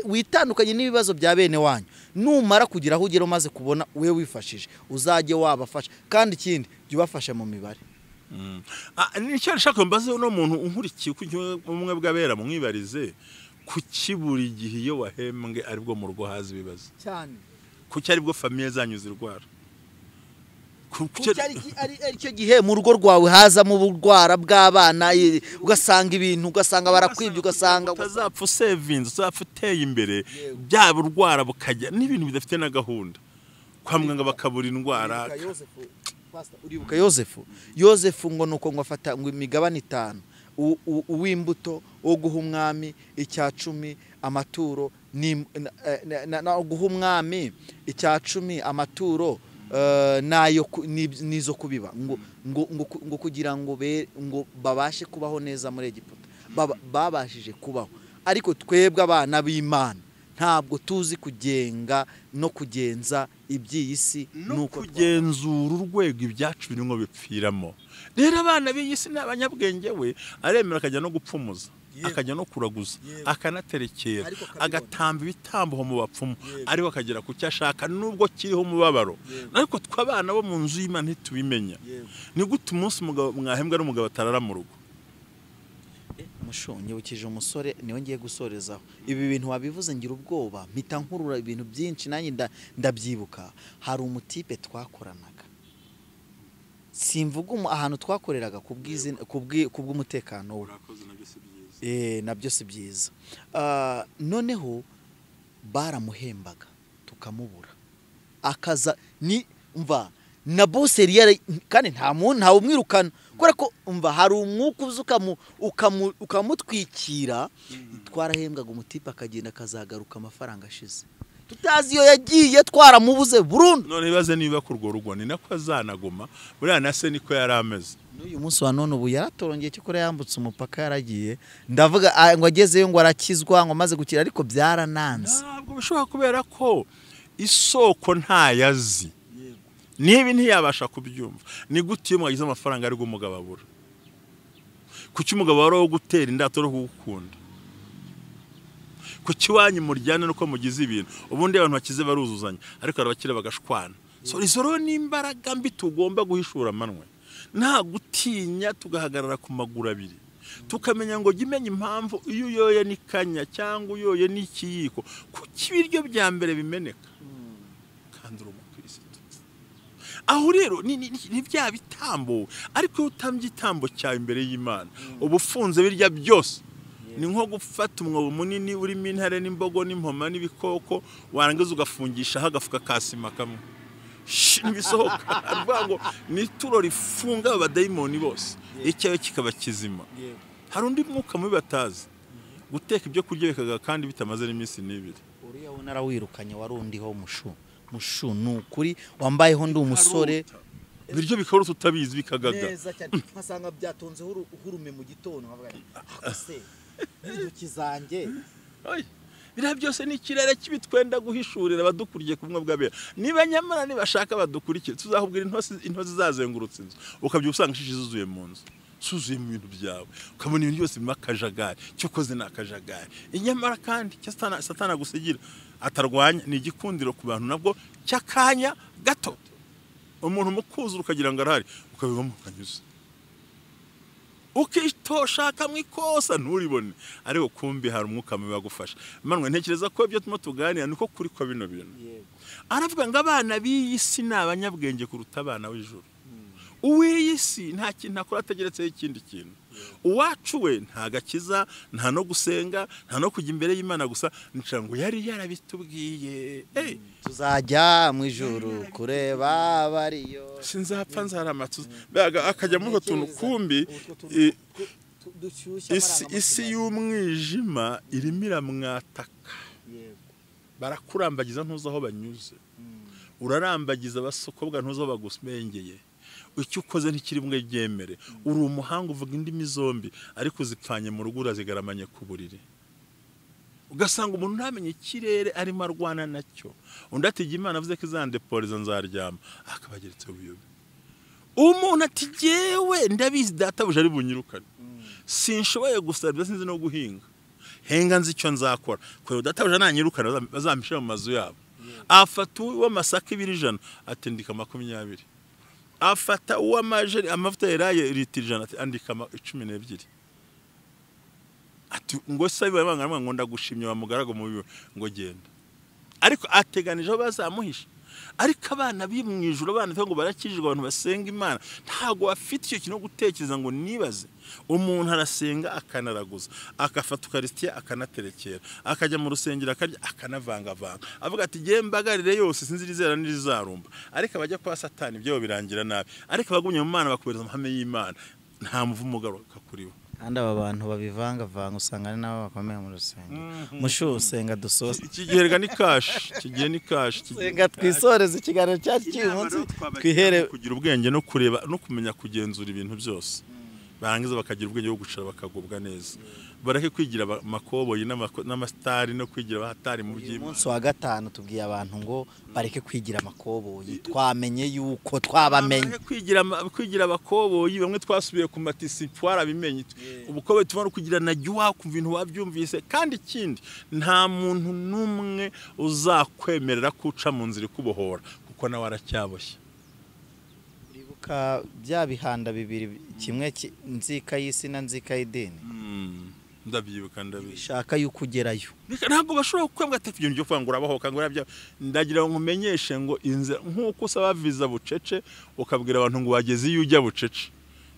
witandukanye n'ibibazo bya bene wanyu numara kugira aho ugera umaze kubona we wifashije uzajye wabafasha kandi ikindi jya ubafasha mu mibare. Nicyo nshaka mbaze no muntu unkurikiye umwe bwabera mu mwibarize kuki buri gihe iyo wahembwe aribwo mu rugo haza ibibazo cyane kuki aribwo famiye zanyu zirwara kuki ari cyo gihe mu rugo rwawe haza mu burwara bw'abana ugasanga ibintu ugasanga barakwibye ugasanga utazapfa savings uzapfa uteye imbere byaba urwara bukajya n'ibintu bidafite na gahunda kwa muganga bakabura indwara. Uribuka Yosefu ngo nuko ngo afata ngo imigabane 5 uw'imbuto wo guha umwami 10 amaturo no guha umwami 10 amaturo nayo nizo kubiba ngo kugira ngo babashe kubaho neza muri Egiputa babashije kubaho. Ariko twebwe abana b'Imana ntabwo tuzi kugenga no kugenza iby'isi nuko kugenzura urwego ibyacu birimo bipfiramo. Rero abana b'iyisi n'abanyabwenge we aremera akajya no gupfumuza akajya no kuraguza akanaterekera agatamba ibitambo mu bapfumu ariko akagera ku cyo ashaka nubwo kiriho umubabaro. Ariko twabana bo mu nzu y'Imana ntitubimenya. Ni gute umunsi mwahembwa n'umugabo atarara mu rugo? Mushonye ukije umusore niwe ngiye gusorezaho ibi bintu wabivuze ngira ubwoba mpita nkurura ibintu byinshi nanjye ndabyibuka. Hari umutipe twakoranaga simvuga ahantu twakoreraga kubw'umutekano we nabyo si byiza. Noneho baramuhembaga tukamubura akaza ni mva na boss yari kandi nta umwirukana kubera ko umva hari umwuka uzuka ukamutwikira. Twarahembwaga umutipe akagenda akazagaruka amafaranga ashize tutazi iyo yagiye twaramubuze burundu. None bibaze niba kurwo rugo ni nako azanagoma buriya nase niko yari ameze. N'uyu munsi wa none ubu yaratorongeye cyo kora yambutse umupaka yaragiye ndavuga ngo agezeyo ngo arakizwa ngo amaze gukira ariko byarananze. Ntabwo bishobora kubera ko isoko ntayazi nibi ntiyabasha kubyumva. Ni gute iyo mwagize amafaranga ari umugabo abura kuki umugabo waro gutera indato ro gukunda kuki wanyu muryane nuko mugize ibintu ubundi abantu bakize baruzuzanya ariko arabakire bagashwana. So isoro n'imbaraga mbi tugomba guhishura amanwe nta gutinya tugahagarara ku maguru abiri tukamenya ngo gimenye impamvu iyo uyoye ni kanya cyangwa uyoye ni ikiyiko kuki ibiryo bya mbere bimeneka. kandi uri umukristo. Aho rero ni bya bitambo, ariko iyo utambye igitambo cyawe imbere y'Imana uba ufunze birya byose. Ni nko gufata umwobo munini urimo intare n'imbogo n'impoma n'ibikoko warangiza ugafungishaho agafuka kasima kamwe ntibisohoka. Avuga ngo ni ituro rifunga abadayimoni bose, icyayo kikaba kizima. Hari undi mwuka mubi batazi, guteka ibyo kurya bikaga kandi bitamaze n'iminsi n'ibiri. Uriya we narawirukanye warundiho mushu nukuri wambayeho ndi umusore biryo bikora tutabizi bikagaga neza cyane, nkasanga byatonze hurume mu gitondo nkavuga ase n'intoki zanjye. Biriya byose ni ikirere kibitwenda guhishurira abadukuriye ku bumwe bw'abera. Niba nyamara nibashaka badukurikire tuzahubwira intozi zazengurutse inzu, ukabyuka usanga ishishi zuzuye mu nzu, suzuye mu bintu byawe, ukabona ibintu byose birimo akajagari. Cyokoze ni akajagari. Inyamara kandi satana gusigira atarwanya, ni igikundiro ku bantu nabwo cyakanya gato. Umuntu mukuzura ukagira ngo arahari, ukabibamo ukanyuza, ukitoshaka mwikosa nturibone, ariko kumbi hari umwuka mubi wagufasha. Manwe ntekereza ko ibyo tumo tuganira niko kuri ko bino bintu. Aravuga ngo abana b'iyi si ni abanyabwenge kuruta abana w'ijuru. Uw'iyi si nta kintu akora atageretseho ikindi kintu. Uwacu we nta gakiza, nta no gusenga, nta no kujya imbere y'Imana gusa, nica ngo yari yarabitubwiye. Tuzajya mu ijuru kureba bariyo, sinzapfa nzaramatsuza akajya muri utuntu kumbi. Isi y'umwijima irimo iramwataka, barakurambagiza ntuzi aho banyuze, urarambagiza abasokobwa ntuzi aho bagusmengeye. Icyo ukoze ntikiri bumwe ryemere. Uri umuhanga uvuga indimi zombi, ariko uzipfanye mu rugo urazigaramanye ku buriri, ugasanga umuntu ntamenye ikirere arimo arwana nacyo. Undi ati Imana avuze ko izandeporiza nzaryama, akabageretse ubuyobe. Umuntu ati jewe ndabizi databuja ari bunyirukane, sinshoboye gusabira, sinzi no guhinga, henga nzi icyo nzakora, kwero databuja nanyirukana bazampisha mu mazu yabo. Afata uw'amasaka 200 atendika 20, afata uw'amajeri amavuta yeraye litiro 100 ati andika 12. Ati ngo sabiwe bangana ngo ndagushimye bamugarago mu biwe ngo genda, ariko ateganije bazamuhisha. Ariko abana bimwijuru, abana ngo barakijijwe, abantu basenga Imana ntago bafite icyo kintu gutekereza ngo nibaze. Umuntu arasenga akanaraguza, akafata ukaristiya akanaterekera, akajya mu rusengero akarya akanavangavanga, avuga ati giye mbagarire yose sinzirizera n'irizarumba. Ariko abajya kwa satani byo birangira nabi, ariko abagumye mu Mana bakubereza amahame y'Imana, nta muvumo garuka kuriwe. Kandi aba bantu babivangavanga usanga ari nabo bakomeye mu rusengero. Mushu usenga dusoza ikigiherwa ni kashi, kigiye ni kashi, senga twisoreze ikiganiro cyacu cy'umunsi, twihere kugira ubwenge no kureba no kumenya kugenzura ibintu byose. Barangiza bakagira ubwenge bwo gucara bakagubwa neza. Bareke kwigira amakoboyi n'amastari no kwigira abahatari mu by'Imana. Umunsi wa gatanu tubwiye abantu ngo bareke kwigira amakoboyi, twamenye yuko twabamenye. Kwigira abakoboyi, bamwe twasubiye ku matisi twarabimenye. Ubukoboyi tubona kugira najya ku bintu wabyumvise. Kandi ikindi, nta muntu numwe uzakwemerera kuca mu nzira kubohora, kuko nawe aracyaboshye. Bya bihanda bibiri, kimwe nzika y'isi na nzika y'idini. Ndabyibuka bishaka yuko ugerayo. Ntabwo bashobora kwembwa ati ibintu byo kwangura bahoka ngo urabya. Ndagira ngo nkumenyeshe ngo inzira nkuko usaba viza bucece ukabwira abantu ngo wageze iyo ujya bucece,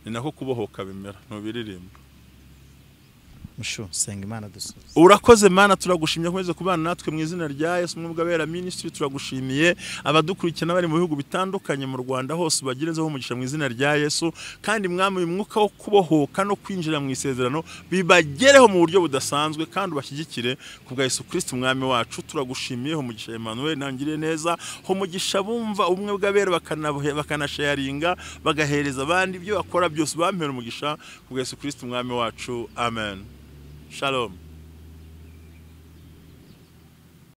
ni nako kubohoka bimera. Ntubiririmba. Mushu senga Imana dusoza. Urakoze Mana, turagushimye kweze kubana natwe mu izina rya Yesu mw'ubwabera ministry. Turagushimiye abadukurikirana bari mu bihugu bitandukanye mu Rwanda hose, bagirezeho umugisha mu izina rya Yesu. Kandi mwami umwuka wo kubohoka no kwinjira mu isezerano bibagereho mu buryo budasanzwe, kandi ubashyigikire kubwa Yesu Kristo mwami wacu. Turagushimiye umugisha Emmanuel nangire neza, umugisha bumva umwe bw'abera bakanasharinga bagahereza abandi ibyo bakora byose, bampera umugisha kubwa Yesu Kristo mwami wacu. Amen. Shalom.